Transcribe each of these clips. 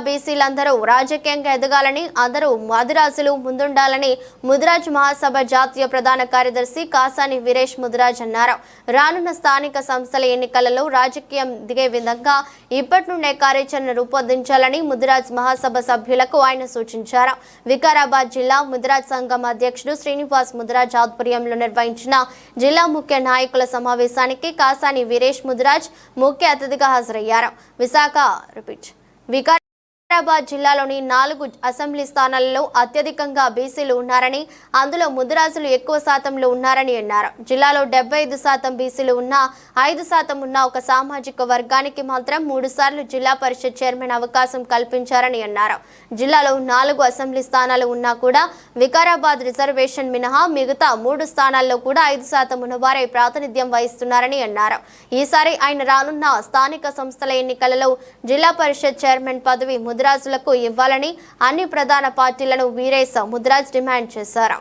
బీసీలందరూ రాజకీయంగా ఎదగాలని, అందరూ ముదిరాజులు ముందుండాలని ముదిరాజ్ మహాసభ జాతీయ ప్రధాన కార్యదర్శి కాసాని వీరేష్ ముదిరాజ్ అన్నారు. రానున్న స్థానిక సంస్థల ఎన్నికలలో రాజకీయం దిగే విధంగా ఇప్పటి నుండే కార్యాచరణ రూపొందించాలని ముదిరాజ్ మహాసభ సభ్యులకు ఆయన సూచించారు. వికారాబాద్ జిల్లా ముదిరాజ్ సంఘం అధ్యక్షుడు శ్రీనివాస్ ముదిరాజ్ ఆధ్వర్యంలో నిర్వహించిన జిల్లా ముఖ్య నాయకుల సమావేశానికి కాసాని వీరేష్ ముదిరాజ్ ముఖ్య అతిథిగా హాజరయ్యారు. వికారాబాద్ జిల్లాలోని 4 అసెంబ్లీ స్థానాలలో అత్యధికంగా బీసీలు ఉన్నారని, అందులో ముదిరాజులు ఎక్కువ శాతంలో ఉన్నారని అన్నారు. జిల్లాలో 75% బీసీలు ఉన్నా 5% ఉన్న ఒక సామాజిక వర్గానికి మాత్రం 3 సార్లు జిల్లా పరిషత్ చైర్మన్ అవకాశం కల్పించారని అన్నారు. జిల్లాలో 4 అసెంబ్లీ స్థానాలు ఉన్నా కూడా వికారాబాద్ రిజర్వేషన్ మినహా మిగతా 3 స్థానాల్లో కూడా 5% ఉన్నవారే ప్రాతినిధ్యం వహిస్తున్నారని అన్నారు. ఈసారి ఆయన రానున్న స్థానిక సంస్థల ఎన్నికలలో జిల్లా పరిషత్ చైర్మన్ పదవి ముదిరాజులకు ఇవ్వాలని అన్ని ప్రధాన పార్టీలను వీరేష్ ముదిరాజ్ డిమాండ్ చేశారు.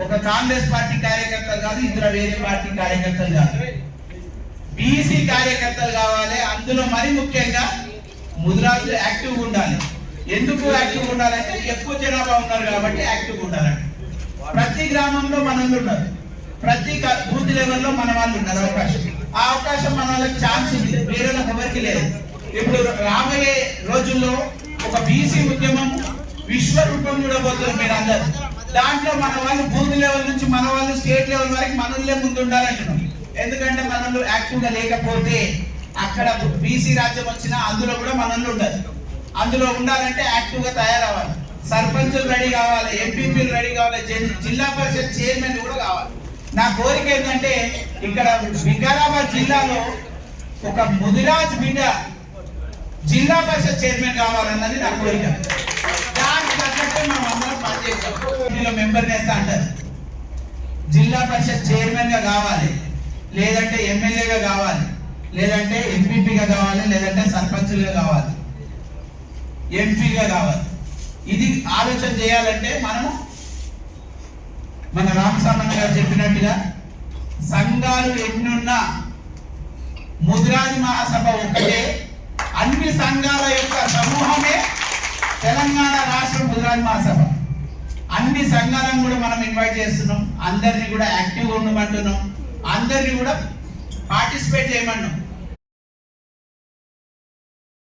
ఒక కాంగ్రెస్ పార్టీ కార్యకర్తలు కాదు, ఇతర వేరే పార్టీ కార్యకర్తలు కాదు, బీసీ కార్యకర్తలు కావాలి. అందులో మరి ముఖ్యంగా ముదిరాజులు యాక్టివ్గా ఉండాలి. ఎందుకు యాక్టివ్గా ఉండాలంటే ఎక్కువ జనాభా ఉన్నారు కాబట్టి యాక్టివ్గా ఉండాలండి. ప్రతి గ్రామంలో మనల్ని ఉన్నారు, ప్రతి బూత్ లెవెల్లో మన వాళ్ళు ఉన్నారు. ఆ అవకాశం మన వాళ్ళకి ఛాన్స్ ఉంది, వేరే ఎవరికి లేదు. ఇప్పుడు రాబోయే రోజుల్లో ఒక బీసీ ఉద్యమం విశ్వరూపం చూడబోతున్నారు మీరు అందరు. దాంట్లో మన వాళ్ళు బూత్ లెవెల్ నుంచి మన వాళ్ళు స్టేట్ లెవెల్ వరకు మనల్నే ముందు ఉండాలంటున్నాం. ఎందుకంటే మనల్ని యాక్టివ్గా లేకపోతే అక్కడ బీసీ రాజ్యం వచ్చినా అందులో కూడా మనల్ని ఉండదు. అందులో ఉండాలంటే యాక్టివ్గా తయారవ్వాలి. సర్పంచులు రెడీ కావాలి, ఎంపీపీలు రెడీ కావాలి, జిల్లా పరిషత్ చైర్మన్ కూడా కావాలి. నా కోరిక ఏంటంటే ఇక్కడ వికారాబాద్ జిల్లాలో ఒక ముదిరాజ్ బిడ్డ జిల్లా పరిషత్ చైర్మన్ కావాలన్నది నా కోరిక. దానికి తగ్గట్టు మనం అందరం పనిచేస్తాం. మెంబర్ నేస్తా అంటారు, జిల్లా పరిషత్ చైర్మన్ గా కావాలి, లేదంటే ఎమ్మెల్యేగా కావాలి, లేదంటే ఎంపీపీగా కావాలి, లేదంటే సర్పంచులుగా కావాలి, ఎంపీగా కావాలి. ఇది ఆలోచన చేయాలంటే మనము మన రామస్వామి గారు చెప్పినట్టుగా సంఘాలు ఎన్నున్నా ముదిరాజ్ మహాసభ ఒకటే, అన్ని సంఘాల యొక్క సమూహమే తెలంగాణ రాష్ట్ర ముదిరాజ్ మహాసభ. అన్ని సంఘాలను కూడా మనం ఇన్వైట్ చేస్తున్నాం, అందరినీ కూడా యాక్టివ్గా ఉండమంటున్నాం, అందరినీ కూడా పార్టిసిపేట్ చేయమన్నాం.